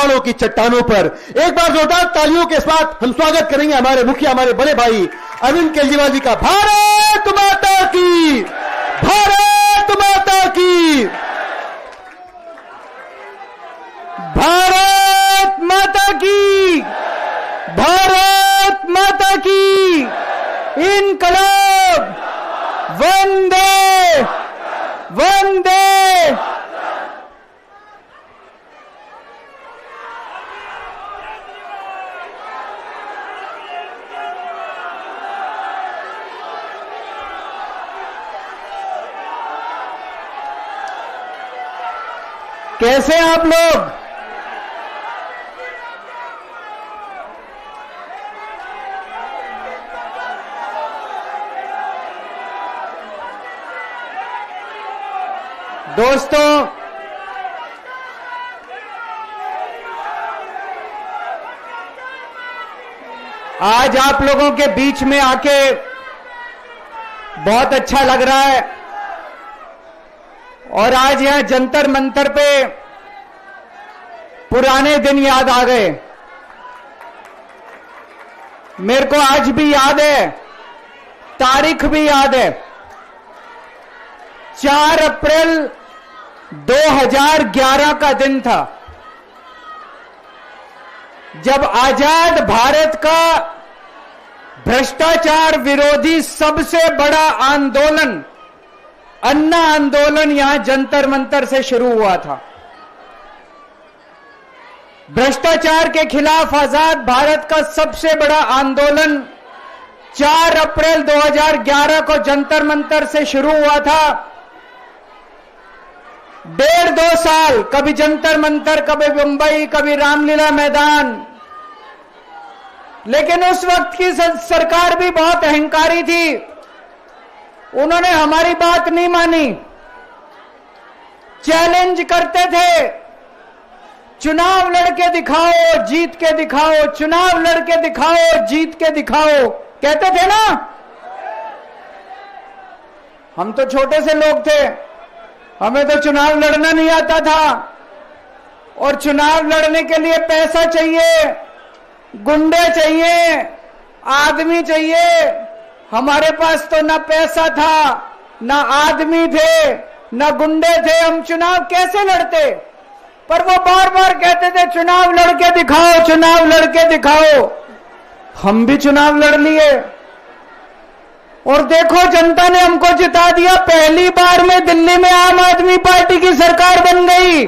पहाड़ों की चट्टानों पर। एक बार जोरदार तालियों के साथ हम स्वागत करेंगे हमारे मुखिया, हमारे बड़े भाई अरविंद केजरीवाल जी का। भारत माता की, भारत माता की, भारत माता की, भारत माता की। इनकलाब, वंदे वंदे। कैसे आप लोग? दोस्तों, आज आप लोगों के बीच में आके बहुत अच्छा लग रहा है और आज यहां जंतर मंतर पे पुराने दिन याद आ गए। मेरे को आज भी याद है, तारीख भी याद है, 4 अप्रैल 2011 का दिन था, जब आजाद भारत का भ्रष्टाचार विरोधी सबसे बड़ा आंदोलन, अन्ना आंदोलन, यहां जंतर मंतर से शुरू हुआ था। भ्रष्टाचार के खिलाफ आजाद भारत का सबसे बड़ा आंदोलन 4 अप्रैल 2011 को जंतर मंतर से शुरू हुआ था। 1.5-2 साल, कभी जंतर मंतर, कभी मुंबई, कभी रामलीला मैदान। लेकिन उस वक्त की सरकार भी बहुत अहंकारी थी, उन्होंने हमारी बात नहीं मानी, चैलेंज करते थे, चुनाव लड़के दिखाओ, जीत के दिखाओ, चुनाव लड़के दिखाओ, जीत के दिखाओ, कहते थे ना। हम तो छोटे से लोग थे, हमें तो चुनाव लड़ना नहीं आता था, और चुनाव लड़ने के लिए पैसा चाहिए, गुंडे चाहिए, आदमी चाहिए। हमारे पास तो ना पैसा था, ना आदमी थे, ना गुंडे थे, हम चुनाव कैसे लड़ते? पर वो बार बार कहते थे चुनाव लड़के दिखाओ, चुनाव लड़के दिखाओ। हम भी चुनाव लड़ लिए और देखो जनता ने हमको जिता दिया। पहली बार में दिल्ली में आम आदमी पार्टी की सरकार बन गई।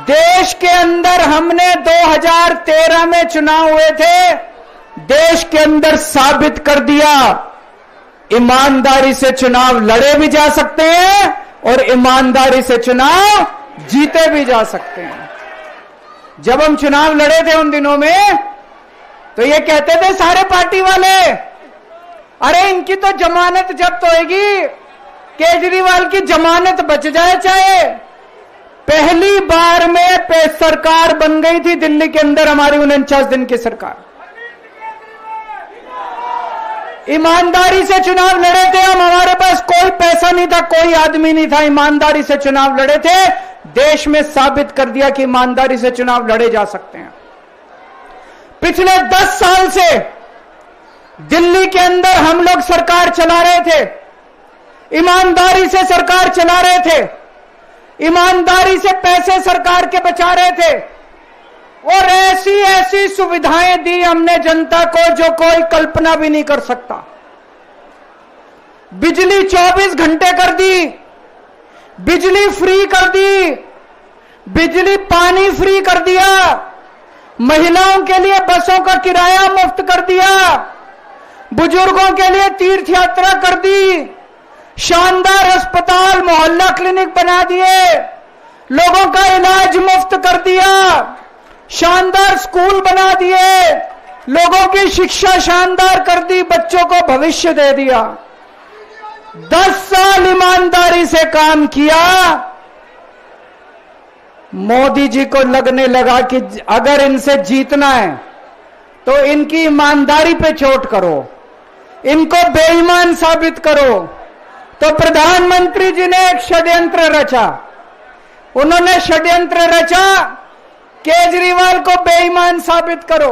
देश के अंदर हमने 2013 में चुनाव हुए थे, देश के अंदर साबित कर दिया ईमानदारी से चुनाव लड़े भी जा सकते हैं और ईमानदारी से चुनाव जीते भी जा सकते हैं। जब हम चुनाव लड़े थे उन दिनों में, तो ये कहते थे सारे पार्टी वाले, अरे इनकी तो जमानत जब्त होएगी, केजरीवाल की जमानत बच जाए चाहे। पहली बार में सरकार बन गई थी दिल्ली के अंदर हमारी 49 दिन की सरकार। ईमानदारी से चुनाव लड़े थे हम, हमारे पास कोई पैसा नहीं था, कोई आदमी नहीं था, ईमानदारी से चुनाव लड़े थे। देश में साबित कर दिया कि ईमानदारी से चुनाव लड़े जा सकते हैं। पिछले 10 साल से दिल्ली के अंदर हम लोग सरकार चला रहे थे, ईमानदारी से सरकार चला रहे थे, ईमानदारी से पैसे सरकार के बचा रहे थे और ऐसी ऐसी सुविधाएं दी हमने जनता को जो कोई कल्पना भी नहीं कर सकता। बिजली 24 घंटे कर दी, बिजली फ्री कर दी, बिजली पानी फ्री कर दिया, महिलाओं के लिए बसों का किराया मुफ्त कर दिया, बुजुर्गों के लिए तीर्थ यात्रा कर दी, शानदार अस्पताल मोहल्ला क्लिनिक बना दिए, लोगों का इलाज मुफ्त कर दिया, शानदार स्कूल बना दिए, लोगों की शिक्षा शानदार कर दी, बच्चों को भविष्य दे दिया। 10 साल ईमानदारी से काम किया। मोदी जी को लगने लगा कि अगर इनसे जीतना है तो इनकी ईमानदारी पे चोट करो, इनको बेईमान साबित करो, तो प्रधानमंत्री जी ने एक षड्यंत्र रचा। उन्होंने षड्यंत्र रचा, केजरीवाल को बेईमान साबित करो,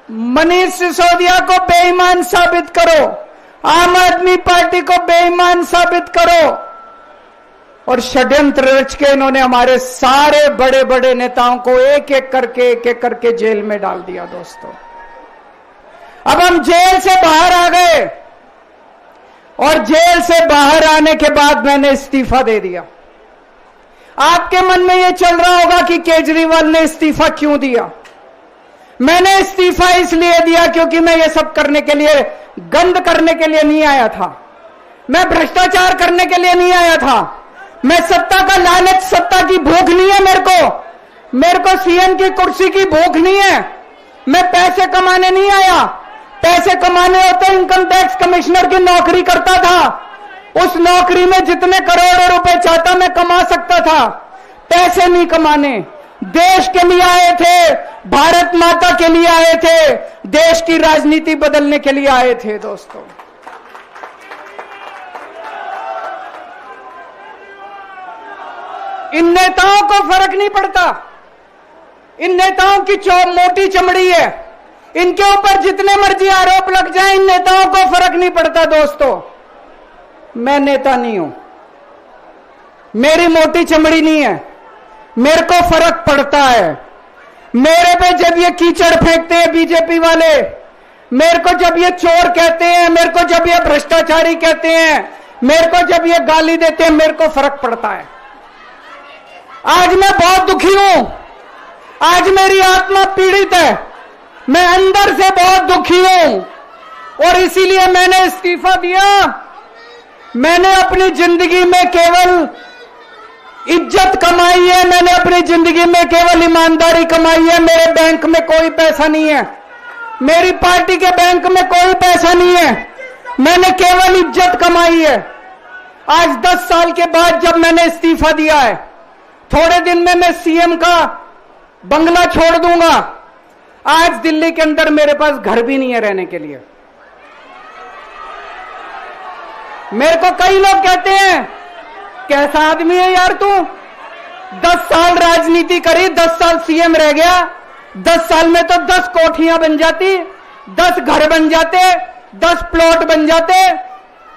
मनीष सिसोदिया को बेईमान साबित करो, आम आदमी पार्टी को बेईमान साबित करो। और षड्यंत्र रच के इन्होंने हमारे सारे बड़े बड़े नेताओं को एक एक करके जेल में डाल दिया। दोस्तों, अब हम जेल से बाहर आ गए और जेल से बाहर आने के बाद मैंने इस्तीफा दे दिया। आपके मन में यह चल रहा होगा कि केजरीवाल ने इस्तीफा क्यों दिया। मैंने इस्तीफा इसलिए दिया क्योंकि मैं ये सब करने के लिए, गंद करने के लिए नहीं आया था। मैं भ्रष्टाचार करने के लिए नहीं आया था। मैं सत्ता का लालच, सत्ता की भूख नहीं है मेरे को सीएम की कुर्सी की भूख नहीं है। मैं पैसे कमाने नहीं आया। पैसे कमाने होते इनकम टैक्स कमिश्नर की नौकरी करता था। उस नौकरी में जितने करोड़ों रुपए चाहता मैं कमा सकता था। पैसे नहीं कमाने, देश के लिए आए थे, भारत माता के लिए आए थे, देश की राजनीति बदलने के लिए आए थे। दोस्तों, इन नेताओं को फर्क नहीं पड़ता। इन नेताओं की मोटी चमड़ी है। इनके ऊपर जितने मर्जी आरोप लग जाए, इन नेताओं को फर्क नहीं पड़ता। दोस्तों, मैं नेता नहीं हूं, मेरी मोटी चमड़ी नहीं है, मेरे को फर्क पड़ता है। मेरे पे जब ये कीचड़ फेंकते हैं बीजेपी वाले, मेरे को जब ये चोर कहते हैं, मेरे को जब ये भ्रष्टाचारी कहते हैं, मेरे को जब ये गाली देते हैं, मेरे को फर्क पड़ता है। आज मैं बहुत दुखी हूं, आज मेरी आत्मा पीड़ित है, मैं अंदर से बहुत दुखी हूं और इसीलिए मैंने इस्तीफा दिया। मैंने अपनी जिंदगी में केवल इज्जत कमाई है, मैंने अपनी जिंदगी में केवल ईमानदारी कमाई है। मेरे बैंक में कोई पैसा नहीं है, मेरी पार्टी के बैंक में कोई पैसा नहीं है, मैंने केवल इज्जत कमाई है। आज 10 साल के बाद जब मैंने इस्तीफा दिया है, थोड़े दिन में मैं सीएम का बंगला छोड़ दूंगा। आज दिल्ली के अंदर मेरे पास घर भी नहीं है रहने के लिए। मेरे को कई लोग कहते हैं, कैसा आदमी है यार तू, 10 साल राजनीति करी, 10 साल सीएम रह गया, 10 साल में तो 10 कोठियां बन जाती, 10 घर बन जाते, 10 प्लॉट बन जाते।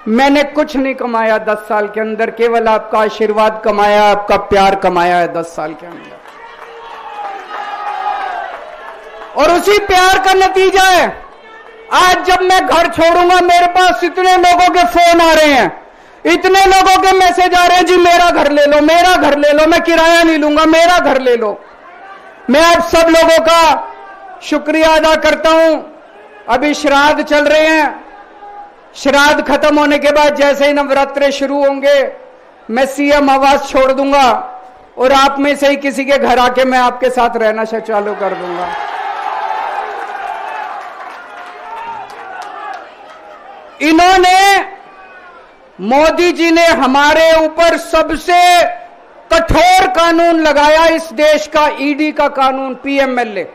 मैंने कुछ नहीं कमाया 10 साल के अंदर, केवल आपका आशीर्वाद कमाया, आपका प्यार कमाया है 10 साल के अंदर। और उसी प्यार का नतीजा है आज जब मैं घर छोड़ूंगा, मेरे पास इतने लोगों के फोन आ रहे हैं, इतने लोगों के मैसेज आ रहे हैं, जी मेरा घर ले लो, मेरा घर ले लो, मैं किराया नहीं लूंगा, मेरा घर ले लो। मैं आप सब लोगों का शुक्रिया अदा करता हूं। अभी श्राद्ध चल रहे हैं, श्राद्ध खत्म होने के बाद जैसे ही नवरात्रे शुरू होंगे, मैं सीएम आवास छोड़ दूंगा और आप में से ही किसी के घर आके मैं आपके साथ रहना चालू कर दूंगा। इन्होंने, मोदी जी ने हमारे ऊपर सबसे कठोर कानून लगाया, इस देश का ईडी का कानून, पीएमएलए।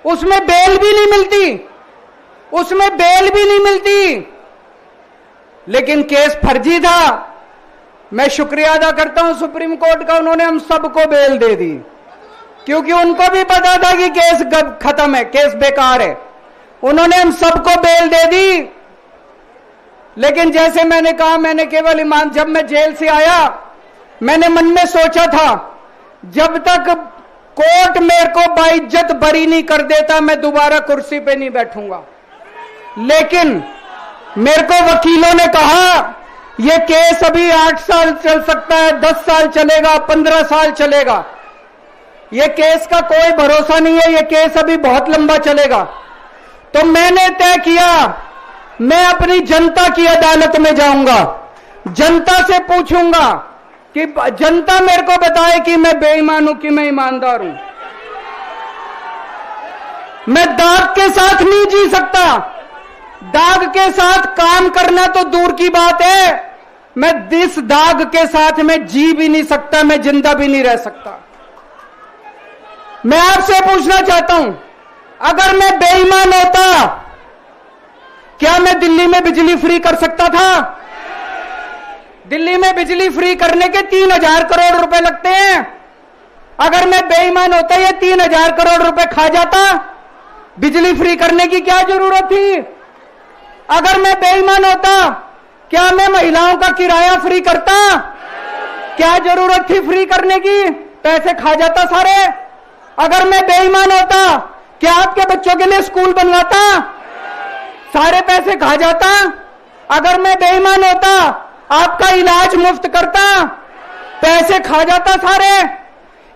उसमें बेल भी नहीं मिलती, उसमें बेल भी नहीं मिलती, लेकिन केस फर्जी था। मैं शुक्रिया अदा करता हूं सुप्रीम कोर्ट का, उन्होंने हम सबको बेल दे दी, क्योंकि उनको भी पता था कि केस खत्म है, केस बेकार है। उन्होंने हम सबको बेल दे दी। लेकिन जैसे मैंने कहा, मैंने केवल ईमान, जब मैं जेल से आया मैंने मन में सोचा था, जब तक कोर्ट मेरे को बाइज्जत बरी नहीं कर देता, मैं दोबारा कुर्सी पे नहीं बैठूंगा। लेकिन मेरे को वकीलों ने कहा, यह केस अभी 8 साल चल सकता है, 10 साल चलेगा, 15 साल चलेगा, यह केस का कोई भरोसा नहीं है, यह केस अभी बहुत लंबा चलेगा। तो मैंने तय किया, मैं अपनी जनता की अदालत में जाऊंगा, जनता से पूछूंगा कि जनता मेरे को बताए कि मैं बेईमान हूं कि मैं ईमानदार हूं। मैं दाग के साथ नहीं जी सकता, दाग के साथ काम करना तो दूर की बात है, मैं इस दाग के साथ में जी भी नहीं सकता, मैं जिंदा भी नहीं रह सकता। मैं आपसे पूछना चाहता हूं, अगर मैं बेईमान होता, क्या मैं दिल्ली में बिजली फ्री कर सकता था? दिल्ली में बिजली फ्री करने के 3,000 करोड़ रुपए लगते हैं। अगर मैं बेईमान होता ये 3,000 करोड़ रुपए खा जाता, बिजली फ्री करने की क्या जरूरत थी? अगर मैं बेईमान होता क्या मैं महिलाओं का किराया फ्री करता? क्या जरूरत थी फ्री करने की? पैसे खा जाता सारे। अगर मैं बेईमान होता क्या आपके बच्चों के लिए स्कूल बनवाता? सारे पैसे खा जाता। अगर मैं बेईमान होता आपका इलाज मुफ्त करता? पैसे खा जाता सारे।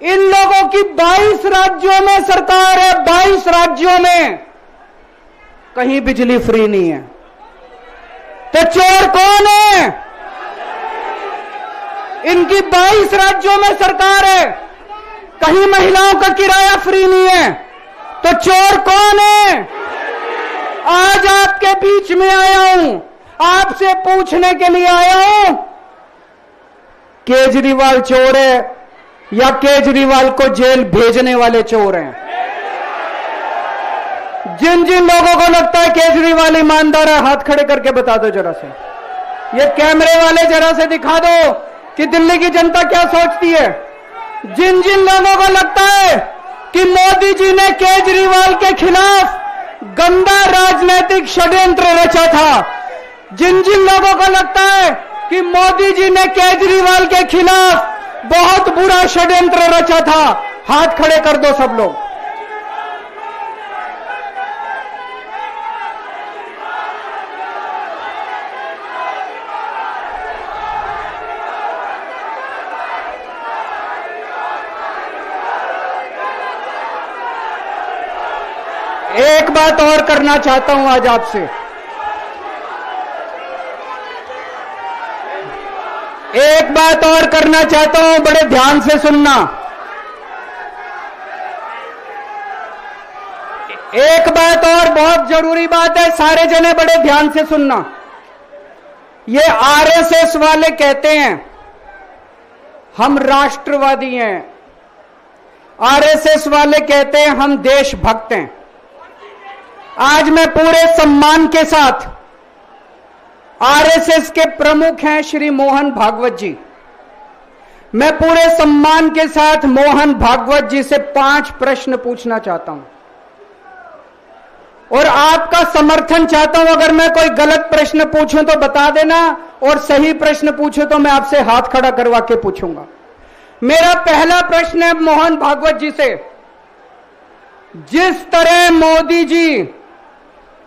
इन लोगों की 22 राज्यों में सरकार है, 22 राज्यों में कहीं बिजली फ्री नहीं है। तो चोर कौन है? इनकी 22 राज्यों में सरकार है, कहीं महिलाओं का किराया फ्री नहीं है। तो चोर कौन है? आज आपके बीच में आया हूं, आपसे पूछने के लिए आया हूं, केजरीवाल चोर है या केजरीवाल को जेल भेजने वाले चोर हैं? जिन जिन लोगों को लगता है केजरीवाल ईमानदार है, हाथ खड़े करके बता दो जरा से। ये कैमरे वाले जरा से दिखा दो कि दिल्ली की जनता क्या सोचती है। जिन जिन लोगों को लगता है कि मोदी जी ने केजरीवाल के खिलाफ गंदा राजनीतिक षड्यंत्र रचा था, जिन जिन लोगों को लगता है कि मोदी जी ने केजरीवाल के खिलाफ बहुत बुरा षड्यंत्र रचा था, हाथ खड़े कर दो सब लोग। एक बात और करना चाहता हूं आज आपसे। एक बात और करना चाहता हूं, बड़े ध्यान से सुनना। एक बात और बहुत जरूरी बात है, सारे जने बड़े ध्यान से सुनना। ये आरएसएस वाले कहते हैं हम राष्ट्रवादी हैं, आरएसएस वाले कहते हैं हम देशभक्त हैं। आज मैं पूरे सम्मान के साथ, आरएसएस के प्रमुख हैं श्री मोहन भागवत जी, मैं पूरे सम्मान के साथ मोहन भागवत जी से 5 प्रश्न पूछना चाहता हूं और आपका समर्थन चाहता हूं। अगर मैं कोई गलत प्रश्न पूछूं तो बता देना, और सही प्रश्न पूछूं तो मैं आपसे हाथ खड़ा करवा के पूछूंगा। मेरा पहला प्रश्न है मोहन भागवत जी से। जिस तरह मोदी जी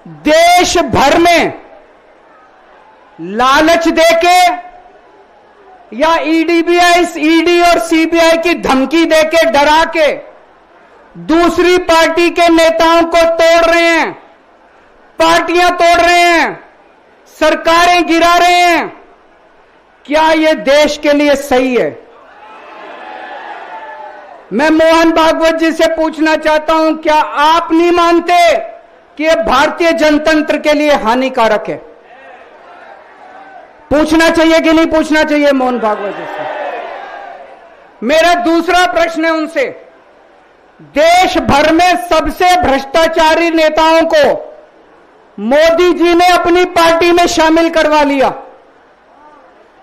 देश भर में लालच देके या ईडी और सीबीआई की धमकी देके, डरा के दूसरी पार्टी के नेताओं को तोड़ रहे हैं, पार्टियां तोड़ रहे हैं, सरकारें गिरा रहे हैं, क्या यह देश के लिए सही है? मैं मोहन भागवत जी से पूछना चाहता हूं, क्या आप नहीं मानते कि यह भारतीय जनतंत्र के लिए हानिकारक है? पूछना चाहिए कि नहीं पूछना चाहिए मोहन भागवत जी से? मेरा दूसरा प्रश्न है उनसे, देश भर में सबसे भ्रष्टाचारी नेताओं को मोदी जी ने अपनी पार्टी में शामिल करवा लिया।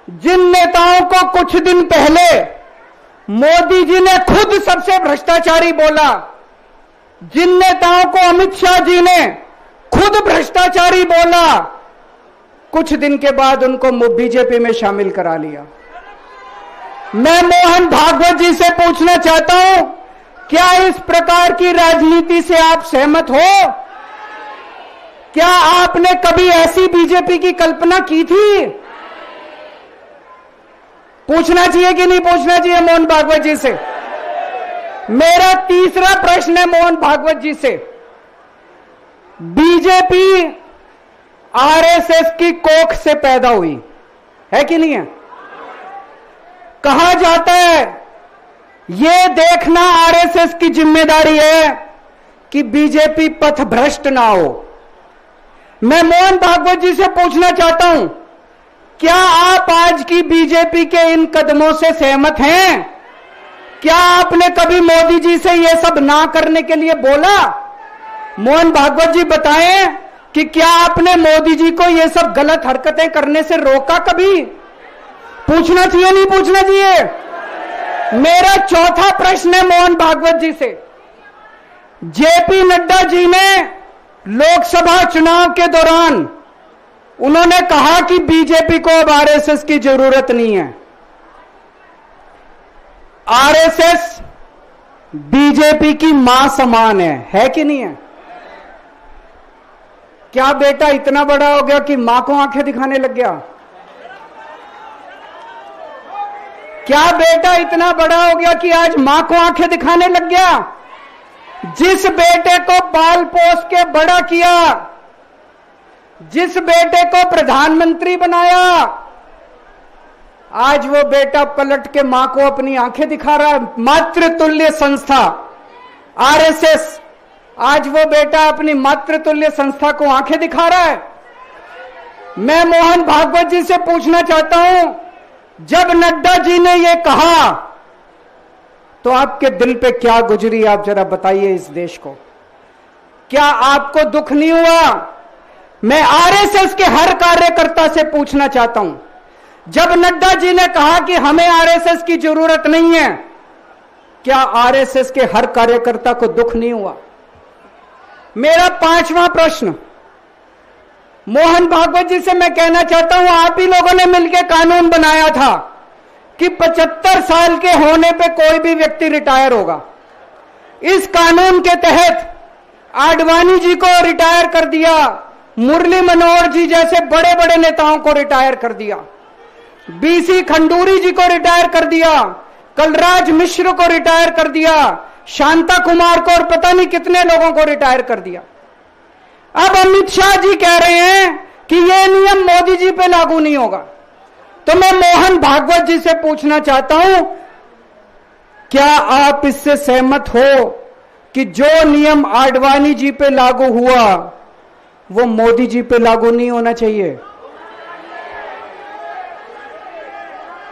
जिन नेताओं को कुछ दिन पहले मोदी जी ने खुद सबसे भ्रष्टाचारी बोला, जिन नेताओं को अमित शाह जी ने खुद भ्रष्टाचारी बोला, कुछ दिन के बाद उनको बीजेपी में शामिल करा लिया। मैं मोहन भागवत जी से पूछना चाहता हूं, क्या इस प्रकार की राजनीति से आप सहमत हो? क्या आपने कभी ऐसी बीजेपी की कल्पना की थी? पूछना चाहिए कि नहीं पूछना चाहिए मोहन भागवत जी से? मेरा तीसरा प्रश्न है मोहन भागवत जी से, बीजेपी आरएसएस की कोख से पैदा हुई है कि नहीं है? कहा जाता है यह देखना आरएसएस की जिम्मेदारी है कि बीजेपी पथभ्रष्ट ना हो। मैं मोहन भागवत जी से पूछना चाहता हूं, क्या आप आज की बीजेपी के इन कदमों से सहमत हैं? क्या आपने कभी मोदी जी से यह सब ना करने के लिए बोला? मोहन भागवत जी बताएं कि क्या आपने मोदी जी को यह सब गलत हरकतें करने से रोका कभी? पूछना चाहिए नहीं पूछना चाहिए? मेरा चौथा प्रश्न है मोहन भागवत जी से। जेपी नड्डा जी ने लोकसभा चुनाव के दौरान उन्होंने कहा कि बीजेपी को अब आरएसएस की जरूरत नहीं है। आरएसएस बीजेपी की मां समान है कि नहीं है? क्या बेटा इतना बड़ा हो गया कि मां को आंखें दिखाने लग गया? क्या बेटा इतना बड़ा हो गया कि आज मां को आंखें दिखाने लग गया? जिस बेटे को पाल पोस के बड़ा किया, जिस बेटे को प्रधानमंत्री बनाया, आज वो बेटा पलट के मां को अपनी आंखें दिखा रहा है। मातृतुल्य संस्था आरएसएस, आज वो बेटा अपनी मातृतुल्य संस्था को आंखें दिखा रहा है। मैं मोहन भागवत जी से पूछना चाहता हूं, जब नड्डा जी ने ये कहा तो आपके दिल पे क्या गुजरी, आप जरा बताइए इस देश को। क्या आपको दुख नहीं हुआ? मैं आरएसएस के हर कार्यकर्ता से पूछना चाहता हूं, जब नड्डा जी ने कहा कि हमें आरएसएस की जरूरत नहीं है, क्या आरएसएस के हर कार्यकर्ता को दुख नहीं हुआ? मेरा पांचवा प्रश्न मोहन भागवत जी से मैं कहना चाहता हूं, आप ही लोगों ने मिलकर कानून बनाया था कि 75 साल के होने पे कोई भी व्यक्ति रिटायर होगा। इस कानून के तहत आडवाणी जी को रिटायर कर दिया, मुरली मनोहर जी जैसे बड़े बड़े नेताओं को रिटायर कर दिया, बीसी खंडूरी जी को रिटायर कर दिया, कलराज मिश्र को रिटायर कर दिया, शांता कुमार को और पता नहीं कितने लोगों को रिटायर कर दिया। अब अमित शाह जी कह रहे हैं कि यह नियम मोदी जी पे लागू नहीं होगा। तो मैं मोहन भागवत जी से पूछना चाहता हूं, क्या आप इससे सहमत हो कि जो नियम आडवाणी जी पे लागू हुआ वो मोदी जी पे लागू नहीं होना चाहिए?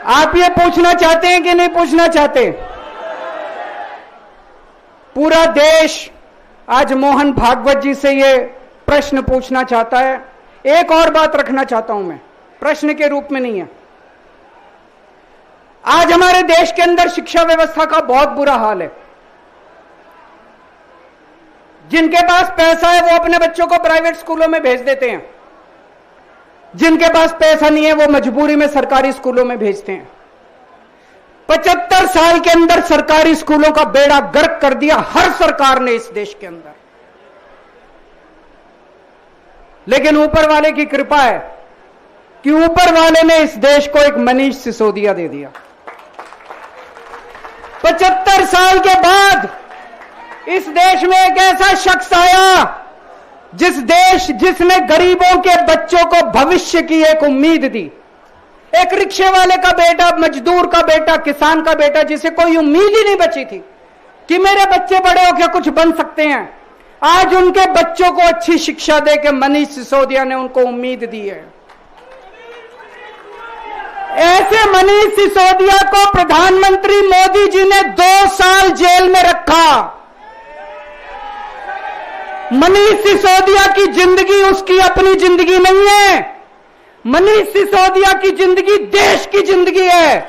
आप ये पूछना चाहते हैं कि नहीं पूछना चाहते? पूरा देश आज मोहन भागवत जी से ये प्रश्न पूछना चाहता है। एक और बात रखना चाहता हूं मैं, प्रश्न के रूप में नहीं है। आज हमारे देश के अंदर शिक्षा व्यवस्था का बहुत बुरा हाल है। जिनके पास पैसा है वो अपने बच्चों को प्राइवेट स्कूलों में भेज देते हैं, जिनके पास पैसा नहीं है वो मजबूरी में सरकारी स्कूलों में भेजते हैं। 75 साल के अंदर सरकारी स्कूलों का बेड़ा गर्क कर दिया हर सरकार ने इस देश के अंदर। लेकिन ऊपर वाले की कृपा है कि ऊपर वाले ने इस देश को एक मनीष सिसोदिया दे दिया। 75 साल के बाद इस देश में एक ऐसा शख्स आया जिसने गरीबों के बच्चों को भविष्य की एक उम्मीद दी। एक रिक्शे वाले का बेटा, मजदूर का बेटा, किसान का बेटा, जिसे कोई उम्मीद ही नहीं बची थी कि मेरे बच्चे बड़े होकर कुछ बन सकते हैं, आज उनके बच्चों को अच्छी शिक्षा देकर मनीष सिसोदिया ने उनको उम्मीद दी है। ऐसे मनीष सिसोदिया को प्रधानमंत्री मोदी जी ने 2 साल जेल में रखा। मनीष सिसोदिया की जिंदगी उसकी अपनी जिंदगी नहीं है। मनीष सिसोदिया की जिंदगी देश की जिंदगी है।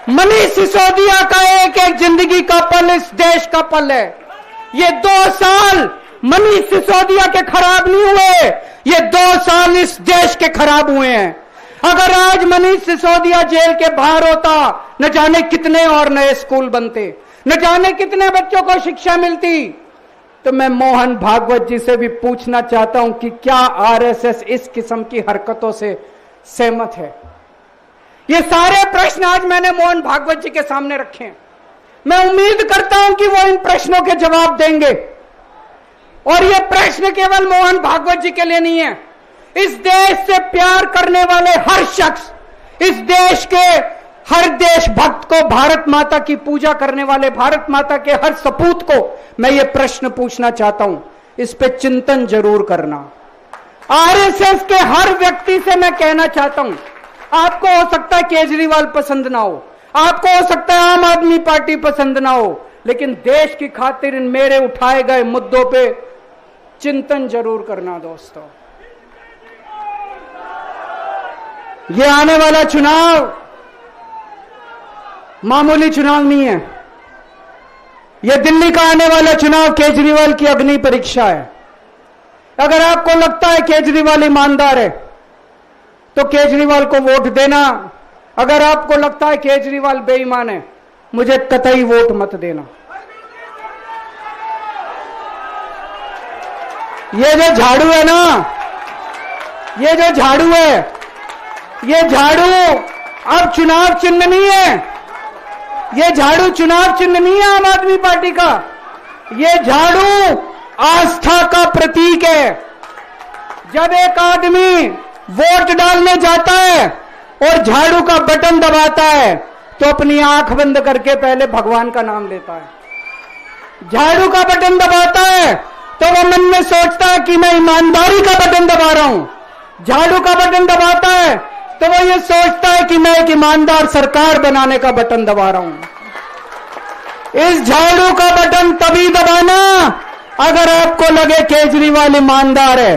मनीष सिसोदिया का एक एक जिंदगी का पल इस देश का पल है। ये 2 साल मनीष सिसोदिया के खराब नहीं हुए, ये 2 साल इस देश के खराब हुए हैं। अगर आज मनीष सिसोदिया जेल के बाहर होता, न जाने कितने और नए स्कूल बनते, न जाने कितने बच्चों को शिक्षा मिलती। तो मैं मोहन भागवत जी से भी पूछना चाहता हूं कि क्या आरएसएस इस किस्म की हरकतों से सहमत है? ये सारे प्रश्न आज मैंने मोहन भागवत जी के सामने रखे हैं। मैं उम्मीद करता हूं कि वो इन प्रश्नों के जवाब देंगे। और ये प्रश्न केवल मोहन भागवत जी के लिए नहीं है। इस देश से प्यार करने वाले हर शख्स, इस देश के हर देशभक्त को, भारत माता की पूजा करने वाले भारत माता के हर सपूत को मैं ये प्रश्न पूछना चाहता हूं, इस पे चिंतन जरूर करना। आरएसएस के हर व्यक्ति से मैं कहना चाहता हूं, आपको हो सकता है केजरीवाल पसंद ना हो, आपको हो सकता है आम आदमी पार्टी पसंद ना हो, लेकिन देश की खातिर इन मेरे उठाए गए मुद्दों पे चिंतन जरूर करना दोस्तों। ये आने वाला चुनाव मामूली चुनाव नहीं है। यह दिल्ली का आने वाला चुनाव केजरीवाल की अग्नि परीक्षा है। अगर आपको लगता है केजरीवाल ईमानदार है तो केजरीवाल को वोट देना। अगर आपको लगता है केजरीवाल बेईमान है, मुझे कतई वोट मत देना। ये जो झाड़ू है ना, ये जो झाड़ू है, ये झाड़ू अब चुनाव चिन्ह नहीं है। ये झाड़ू चुनाव चिन्ह नहीं है आम आदमी पार्टी का। ये झाड़ू आस्था का प्रतीक है। जब एक आदमी वोट डालने जाता है और झाड़ू का बटन दबाता है तो अपनी आंख बंद करके पहले भगवान का नाम लेता है। झाड़ू का बटन दबाता है तो वो मन में सोचता है कि मैं ईमानदारी का बटन दबा रहा हूं। झाड़ू का बटन दबाता है तो वो ये सोचता है कि मैं एक ईमानदार सरकार बनाने का बटन दबा रहा हूं। इस झाड़ू का बटन तभी दबाना अगर आपको लगे केजरीवाल ईमानदार है,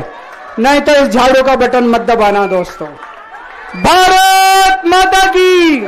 नहीं तो इस झाड़ू का बटन मत दबाना दोस्तों। भारत माता की।